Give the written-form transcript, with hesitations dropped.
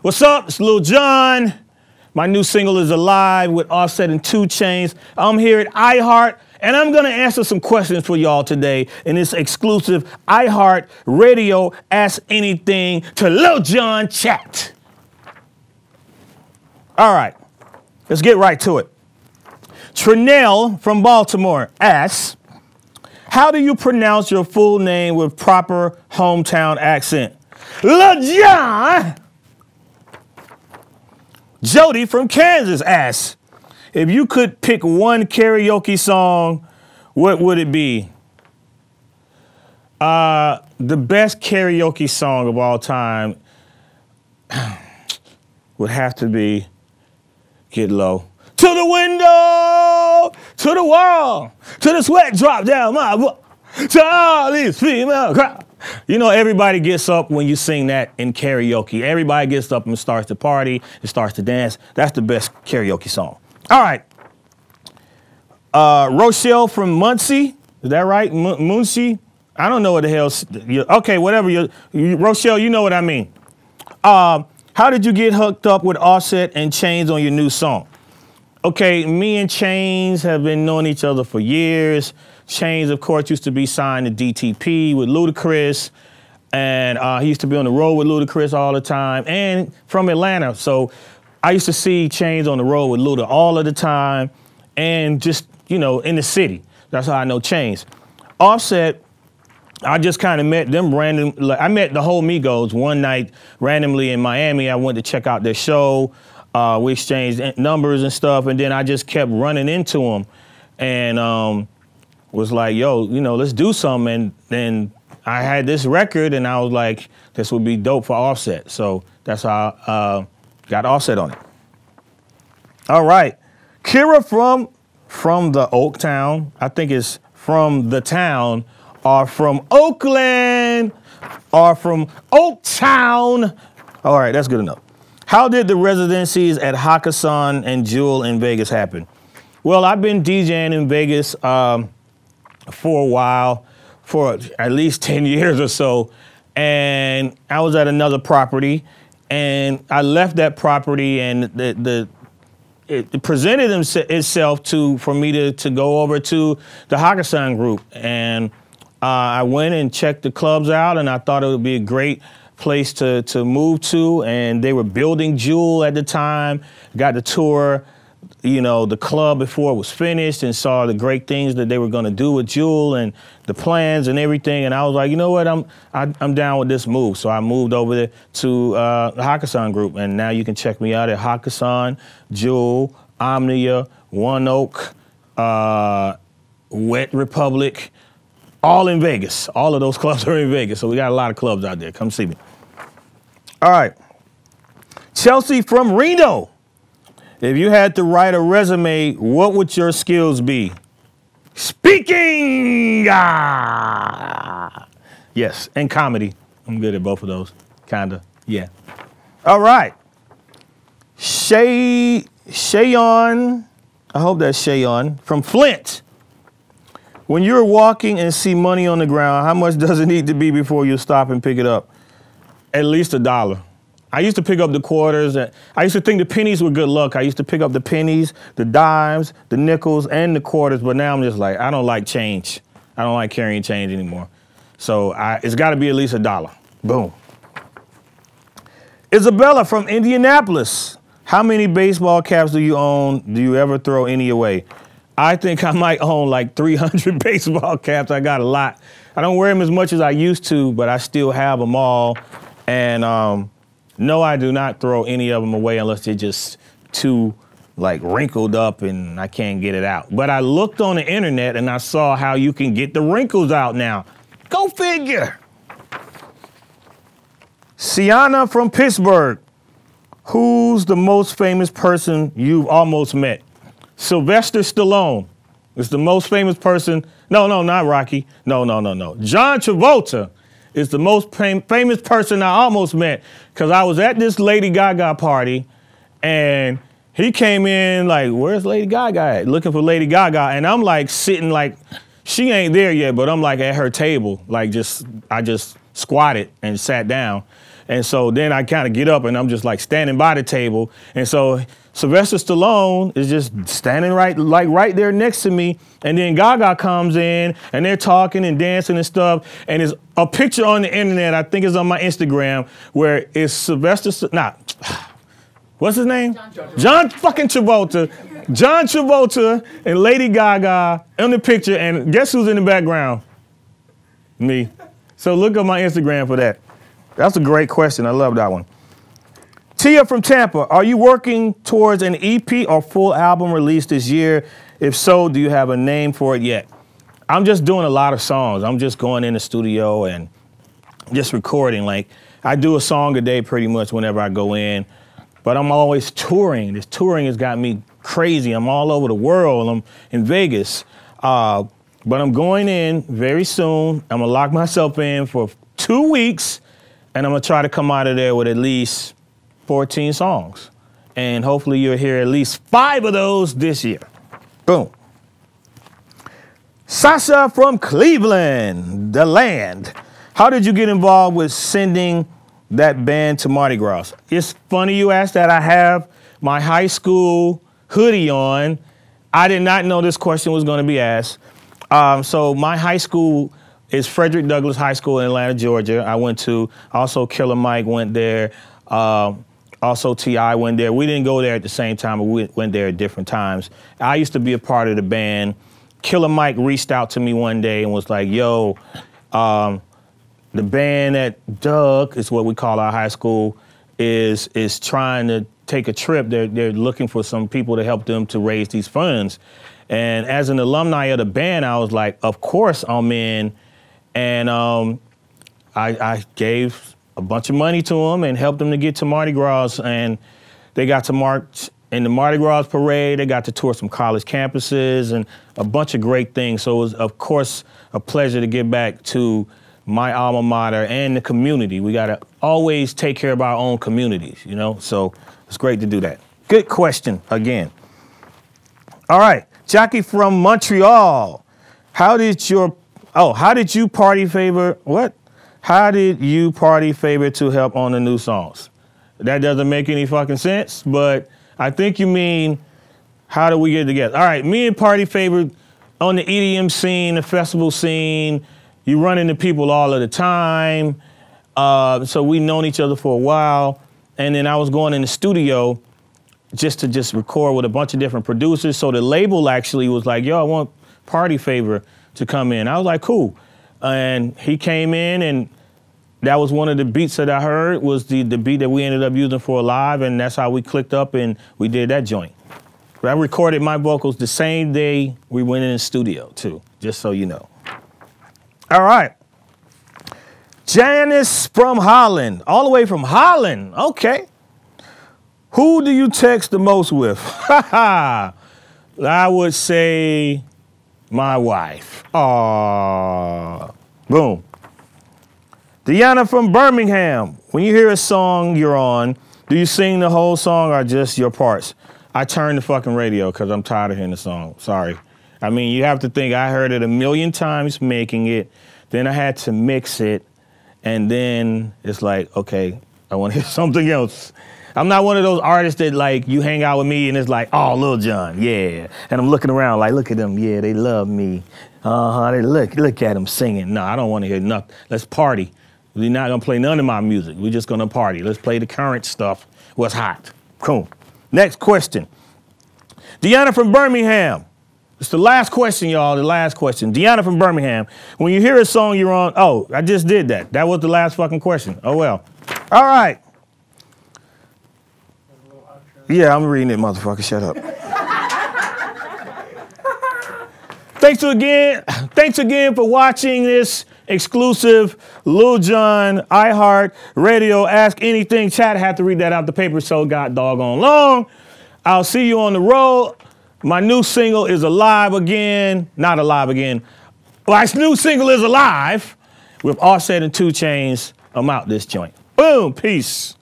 What's up? It's Lil Jon. My new single is Alive with Offset and 2 Chainz. I'm here at iHeart, and I'm gonna answer some questions for y'all today in this exclusive iHeart Radio Ask Anything to Lil Jon chat. All right, let's get right to it. Trinell from Baltimore asks, how do you pronounce your full name with proper hometown accent? Lil Jon! Jody from Kansas asks, if you could pick one karaoke song, what would it be? The best karaoke song of all time would have to be Get Low. To the window, to the wall, to the sweat drop down my butt, to all these female crowd. You know, everybody gets up when you sing that in karaoke. Everybody gets up and starts to party, and starts to dance. That's the best karaoke song. All right. Rochelle from Muncie. Is that right? Muncie? I don't know what the hell. Okay, whatever. Rochelle, you know what I mean. How did you get hooked up with Offset and Chainz on your new song? Okay, me and Chainz have been knowing each other for years. Chainz, of course, used to be signed to DTP with Ludacris, and he used to be on the road with Ludacris all the time, and from Atlanta. So I used to see Chainz on the road with Luda all of the time, and just, you know, in the city. That's how I know Chainz. Offset, I just kind of met them random. Like, I met the whole Migos one night randomly in Miami. I went to check out their show. We exchanged numbers and stuff, and then I just kept running into them, and was like, yo, you know, let's do something. And then I had this record, and I was like, this would be dope for Offset. So that's how I got Offset on it. All right, Kirra from the Oaktown, I think it's from the town, or from Oakland, or from Oaktown. All right, that's good enough. How did the residencies at Hakkasan and Jewel in Vegas happen? Well, I've been DJing in Vegas for a while, for at least 10 years or so, and I was at another property, and I left that property, and it presented itself for me to go over to the Hakkasan group, and I went and checked the clubs out, and I thought it would be a great place to move to, and they were building Jewel at the time. Got to tour, you know, the club before it was finished, and saw the great things that they were going to do with Jewel and the plans and everything. And I was like, you know what, I'm down with this move. So I moved over there to the Hakkasan group, and now you can check me out at Hakkasan, Jewel, Omnia, One Oak, Wet Republic, all in Vegas. All of those clubs are in Vegas, so we got a lot of clubs out there. Come see me. All right. Chelsea from Reno. If you had to write a resume, what would your skills be? Speaking! Yes, and comedy. I'm good at both of those. Kinda, yeah. All right. Shayon, I hope that's Shayon, from Flint. When you're walking and see money on the ground, how much does it need to be before you stop and pick it up? At least $1. I used to pick up the quarters. I used to think the pennies were good luck. I used to pick up the pennies, the dimes, the nickels, and the quarters, but now I'm just like, I don't like change. I don't like carrying change anymore. So it's gotta be at least $1. Boom. Isabella from Indianapolis. How many baseball caps do you own? Do you ever throw any away? I think I might own like 300 baseball caps. I got a lot. I don't wear them as much as I used to, but I still have them all. And no, I do not throw any of them away unless they're just too like wrinkled up and I can't get it out. But I looked on the internet and I saw how you can get the wrinkles out now. Go figure. Sienna from Pittsburgh. Who's the most famous person you've almost met? Sylvester Stallone is the most famous person. No, not Rocky. No. John Travolta is the most famous person I almost met, because I was at this Lady Gaga party, and he came in like, where's Lady Gaga at? Looking for Lady Gaga, and I'm like sitting like, she ain't there yet, but I'm like at her table, like I just squatted and sat down. And so then I kind of get up and I'm just like standing by the table. And so Sylvester Stallone is just standing right there next to me. And then Gaga comes in and they're talking and dancing and stuff. And there's a picture on the internet, I think it's on my Instagram, where it's what's his name? John fucking Travolta. John Travolta and Lady Gaga in the picture, and guess who's in the background? Me. So look at my Instagram for that. That's a great question. I love that one. Tia from Tampa, are you working towards an EP or full album release this year? If so, do you have a name for it yet? I'm just doing a lot of songs. I'm just going in the studio and just recording. Like, I do a song a day pretty much whenever I go in, but I'm always touring. This touring has got me crazy. I'm all over the world. I'm in Vegas. But I'm going in very soon. I'm gonna lock myself in for 2 weeks, and I'm gonna try to come out of there with at least 14 songs. And hopefully you'll hear at least 5 of those this year. Boom. Sasha from Cleveland, the land. How did you get involved with sending that band to Mardi Gras? It's funny you asked that. I have my high school hoodie on. I did not know this question was going to be asked. So my high school is Frederick Douglass High School in Atlanta, Georgia. I went to, also Killer Mike went there. Also T.I. went there. We didn't go there at the same time, but we went there at different times. I used to be a part of the band. Killer Mike reached out to me one day and was like, yo, the band at Doug, is what we call our high school, is trying to take a trip. They're looking for some people to help them to raise these funds. And as an alumni of the band, I was like, of course I'm in. And I gave a bunch of money to them and helped them to get to Mardi Gras. And they got to march in the Mardi Gras parade. They got to tour some college campuses and a bunch of great things. So it was, of course, a pleasure to get back to my alma mater and the community. We got to always take care of our own communities, you know? So it's great to do that. Good question again. All right, Jackie from Montreal. How did you party favor to help on the new songs? That doesn't make any fucking sense, but I think you mean, how do we get together? All right, me and Party Favor on the EDM scene, the festival scene, you run into people all of the time. So we've known each other for a while. And then I was going in the studio just to record with a bunch of different producers. So the label actually was like, yo, I want Party Favor to come in. I was like, cool. And he came in, and that was one of the beats that I heard, was the beat that we ended up using for a live, and that's how we clicked up and we did that joint. But I recorded my vocals the same day we went in the studio too, just so you know. All right. Janice from Holland, all the way from Holland, okay. Who do you text the most with? I would say my wife. Aww. Boom. Deanna from Birmingham, when you hear a song you're on, do you sing the whole song or just your parts? I turn the fucking radio because I'm tired of hearing the song. Sorry. I mean, you have to think, I heard it 1,000,000 times making it, then I had to mix it, and then it's like, okay, I want to hear something else. I'm not one of those artists that, like, you hang out with me and it's like, oh, Lil Jon, yeah. And I'm looking around like, look at them, yeah, they love me. They look at them singing. No, I don't want to hear nothing. Let's party. We're not gonna play none of my music. We're just gonna party. Let's play the current stuff, what's hot. Cool. Next question. Deanna from Birmingham. It's the last question, y'all, the last question. Deanna from Birmingham. When you hear a song you're on, oh, I just did that. That was the last fucking question. Oh, well. All right. Yeah, I'm reading it, motherfucker. Shut up. Thanks again for watching this exclusive Lil Jon iHeart Radio Ask Anything Chat. I have to read that out the paper, so got doggone long. I'll see you on the road. My new single is alive again. Not alive again. My new single is alive with Offset and 2 Chainz. I'm out this joint. Boom, peace.